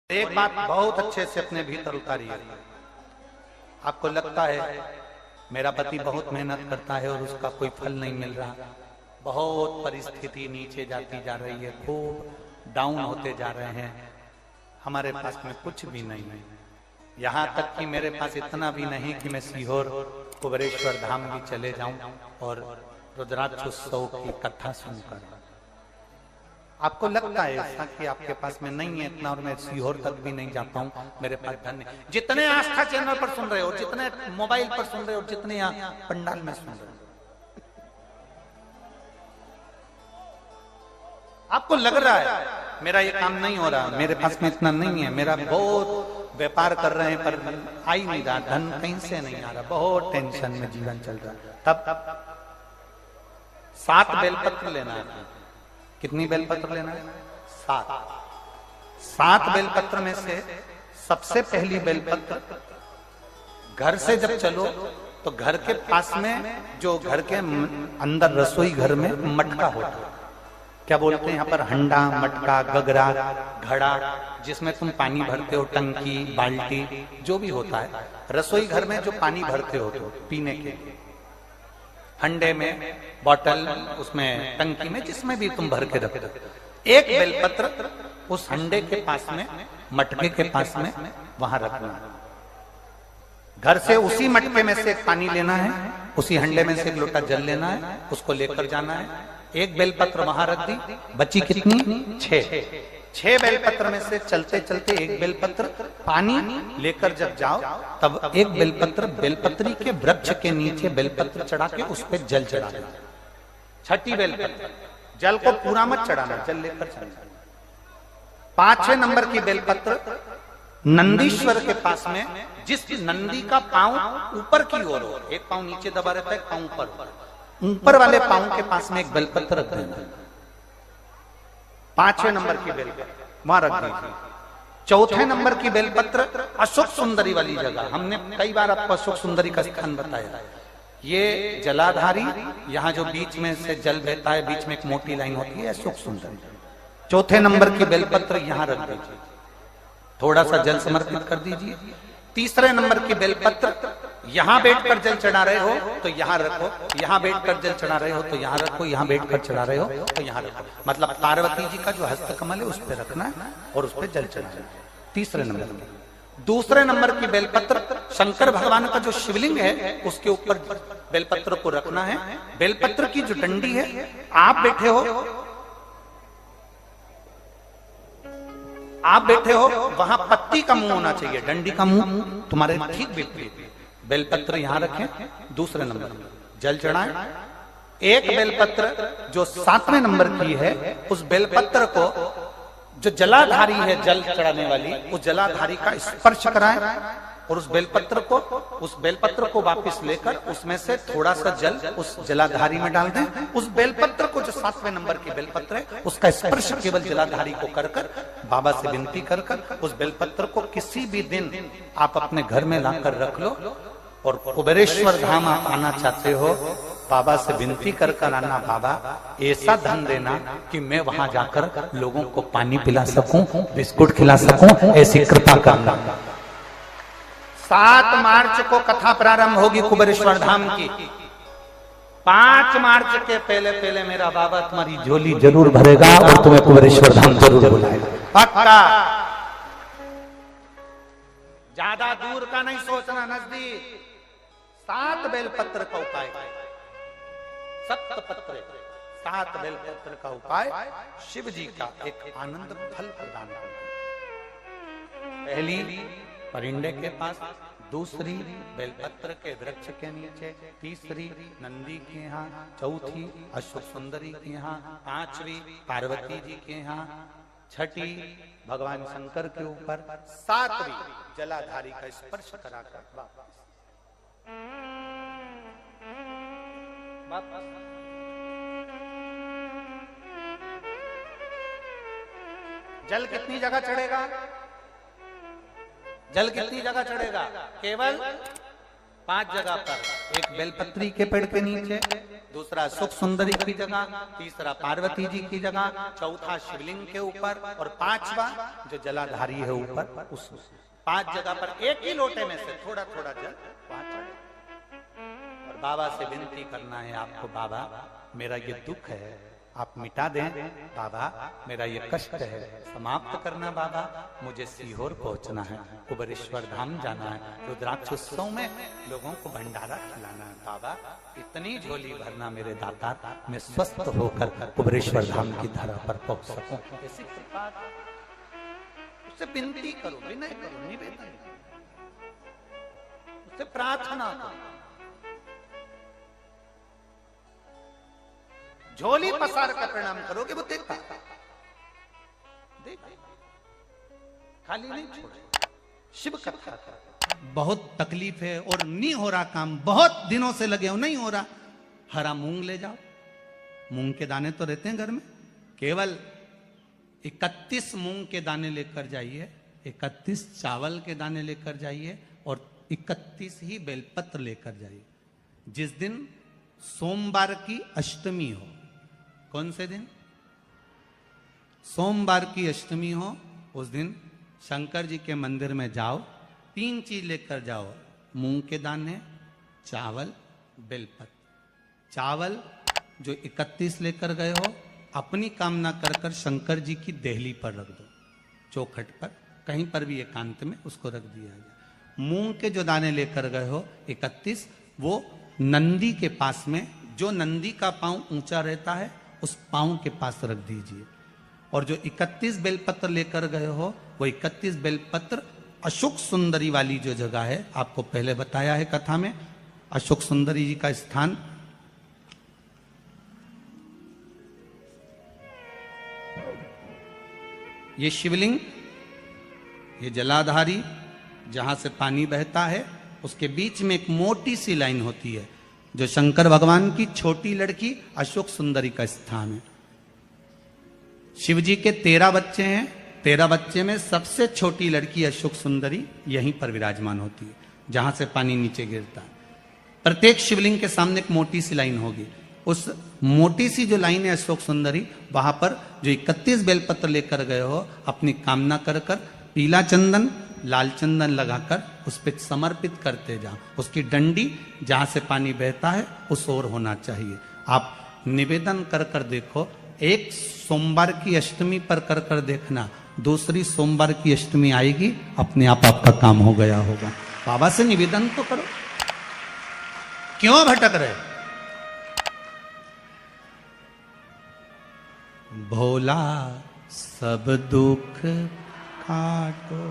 एक बात बहुत अच्छे से अपने भीतर उतारिए। आपको लगता है मेरा पति बहुत मेहनत करता है और उसका कोई फल नहीं मिल रहा, बहुत परिस्थिति नीचे जाती जा रही है, खूब डाउन होते जा रहे हैं, हमारे पास में कुछ भी नहीं है। यहाँ तक कि मेरे पास इतना भी नहीं कि मैं सीहोर कुबेरेश्वर धाम भी चले जाऊं और रुद्राक्षोत्सव की कथा सुनकर। आपको लगता है ऐसा कि आपके पास में नहीं है इतना और मैं सीहोर तक भी नहीं जाता हूं, मेरे पास धन नहीं। जितने आस्था चैनल पर सुन रहे हो, जितने मोबाइल पर सुन रहे हो, जितने यहाँ पंडाल में सुन रहे हो, आपको लग रहा है मेरा ये काम नहीं हो रहा, मेरे पास में इतना नहीं है, मेरा बहुत व्यापार कर रहे हैं पर आ ही नहीं रहा, धन कहीं से नहीं आ रहा, बहुत टेंशन में जीवन चल रहा है। तब 7 बेलपत्र लेना है। कितनी बेलपत्र लेना है? 7 बेलपत्र में से सबसे पहली बेलपत्र, घर से जब चलो तो घर के पास में जो घर के अंदर रसोई घर में मटका होता है, क्या बोलते हैं यहाँ पर, हंडा, मटका, गगरा, घड़ा, जिसमें तुम पानी भरते हो, टंकी, बाल्टी, जो भी होता है रसोई घर में जो पानी भरते हो तो पीने के, हंडे में, बॉटल, उसमें टंकी में, जिसमें भी तुम भर के रखते हो, एक बेलपत्र उस हंडे के पास में, मटके के पास में वहां रखना। घर से उसी मटके में से पानी लेना है, उसी हंडे में से एक लोटा जल लेना है, उसको लेकर जाना है। एक बेलपत्र वहां रख दी, बची कितनी? 6 बेलपत्र में से चलते चलते एक बेलपत्र पानी लेकर जब जाओ तब एक बेलपत्र बेलपत्री के वृक्ष के नीचे बेलपत्र चढ़ा के उस पर जल चढ़ा देना। 6ठी बेलपत्र, जल को पूरा मत चढ़ाना, जल लेकर चढ़ाना। 5वें नंबर की बेलपत्र नंदीश्वर के पास में, जिस नंदी का पांव ऊपर की ओर हो, एक पांव नीचे दबा रहता है, एक पांव ऊपर वाले पांव के पास में एक बेलपत्र रख देना। 5वें नंबर की बेलपत्र वहां रख दीजिए। 4थे नंबर की बेलपत्र अशोक सुंदरी वाली जगह, हमने कई बार आपको अशोक सुंदरी का स्थान बताया। ये जलाधारी, यहाँ जो बीच में से जल बहता है, बीच में एक मोटी लाइन होती है, अशोक सुंदरी। 4थे नंबर की बेलपत्र यहाँ रख दीजिए, थोड़ा सा जल समर्पित कर दीजिए। 3रे नंबर की बेलपत्र यहां बैठकर जल चढ़ा रहे हो तो यहां रखो, यहां बैठकर जल चढ़ा रहे हो तो यहां रखो, यहां बैठकर चढ़ा रहे हो तो यहां रखो, मतलब पार्वती जी का जो हस्त कमल है उस पर रखना है और उस पर जल चढ़ाना। 3रे नंबर की। 2रे नंबर की बेलपत्र शंकर भगवान का जो शिवलिंग है उसके ऊपर बेलपत्र को रखना है। बेलपत्र की जो डंडी है, आप बैठे हो वहां पत्ती का मुंह होना चाहिए, डंडी का मुंह तुम्हारे ठीक विपरीत। बेलपत्र यहां रखें, 2रे नंबर जल चढ़ाएं। एक बेलपत्र जो 7वें नंबर की है, उस बेलपत्र को जो जलाधारी है जल चढ़ाने वाली, उस जलाधारी का स्पर्श कराएं और उस बेलपत्र को वापस लेकर उसमें से थोड़ा सा जल उस जलाधारी में डाल दें। उस बेलपत्र को जो 7वें नंबर की बेलपत्र है उसका स्पर्श केवल जलाधारी को कर बाबा से विनती कर उस बेलपत्र को किसी भी दिन आप अपने घर में लाकर रख लो और कुबेरेश्वर धाम आप आना चाहते हो, बाबा से विनती कर आना, बाबा ऐसा धन देना कि मैं वहां जाकर लोगों को पानी पिला सकूं, बिस्कुट खिला सकूं, ऐसी कृपा करना। 7 मार्च को कथा प्रारंभ होगी कुबेरेश्वर धाम की। 5 मार्च के पहले मेरा बाबा तुम्हारी झोली जरूर भरेगा और तुम्हें कुबेरेश्वर धाम जरूर बुलाएगा, पक्का। ज्यादा दूर का नहीं सोचना, नजदीक। 7 बेलपत्र का उपाय, 7 बेलपत्र का उपाय शिव जी का एक आनंद फल प्रदान करना। पहली परिंडे के पास, 2री बेलपत्र के वृक्ष के नीचे, 3री नंदी के यहाँ, 4थी अशोक सुंदरी के यहाँ, 5वीं पार्वती जी के यहाँ, 6ठी भगवान शंकर के ऊपर, 7वीं जलाधारी का स्पर्श कराकर वापस। जल कितनी जगह चढ़ेगा? जल कितनी जगह चढ़ेगा? केवल 5 जगह पर। एक बेलपत्री के पेड़ के नीचे, दूसरा सुख सुंदरी की जगह, तीसरा पार्वती जी की जगह, चौथा शिवलिंग के ऊपर और पांचवा जो जलाधारी है ऊपर, उस 5 जगह पर एक ही लोटे में से थोड़ा थोड़ा जल वहां चढ़े। और बाबा से विनती करना है आपको, बाबा मेरा ये दुख है आप मिटा दें, बाबा मेरा ये कष्ट है समाप्त करना, बाबा मुझे सीहोर पहुंचना है, कुबेरेश्वर धाम जाना है, रुद्राक्ष उत्सव में लोगों को भंडारा खिलाना है, बाबा इतनी झोली भरना मेरे दाता, मैं स्वस्थ होकर कुबेरेश्वर धाम की धरा पर पहुंच सकूं। ऐसी कृपा उससे विनती करो, विनय करो, निवेदन उससे प्रार्थना करो, झोली पसार कर प्रणाम करोगे वो देखा खाली नहीं छोड़े। शिव कथा बहुत तकलीफ है और नहीं हो रहा काम, बहुत दिनों से लगे हो नहीं हो रहा, हरा मूंग ले जाओ, मूंग के दाने तो रहते हैं घर में, केवल 31 मूंग के दाने लेकर जाइए, 31 चावल के दाने लेकर जाइए और 31 ही बेलपत्र लेकर जाइए। जिस दिन सोमवार की अष्टमी हो, कौन से दिन? सोमवार की अष्टमी हो, उस दिन शंकर जी के मंदिर में जाओ, 3 चीज लेकर जाओ, मूंग के दाने, चावल, बेलपत्र। चावल जो 31 लेकर गए हो अपनी कामना कर कर शंकर जी की देहली पर रख दो, चौखट पर कहीं पर भी एकांत में उसको रख दिया जाए। मूंग के जो दाने लेकर गए हो 31, वो नंदी के पास में, जो नंदी का पांव ऊंचा रहता है उस पांव के पास रख दीजिए। और जो 31 बेलपत्र लेकर गए हो वो 31 बेलपत्र अशोक सुंदरी वाली जो जगह है, आपको पहले बताया है कथा में, अशोक सुंदरी जी का स्थान ये शिवलिंग, ये जलाधारी जहां से पानी बहता है, उसके बीच में एक मोटी सी लाइन होती है जो शंकर भगवान की छोटी लड़की अशोक सुंदरी का स्थान है। शिव जी के 13 बच्चे हैं, 13 बच्चे में सबसे छोटी लड़की अशोक सुंदरी यहीं पर विराजमान होती है जहां से पानी नीचे गिरता है। प्रत्येक शिवलिंग के सामने एक मोटी सी लाइन होगी, उस मोटी सी जो लाइन है अशोक सुंदरी, वहां पर जो 31 बेलपत्र लेकर गए हो अपनी कामना कर कर पीला चंदन लाल चंदन लगाकर उस पर समर्पित करते जाओ। उसकी डंडी जहां से पानी बहता है उस ओर होना चाहिए। आप निवेदन कर कर देखो, एक सोमवार की अष्टमी पर कर कर देखना, दूसरी सोमवार की अष्टमी आएगी अपने आप आपका काम हो गया होगा। बाबा से निवेदन तो करो, क्यों भटक रहे? भोला सब दुख काटो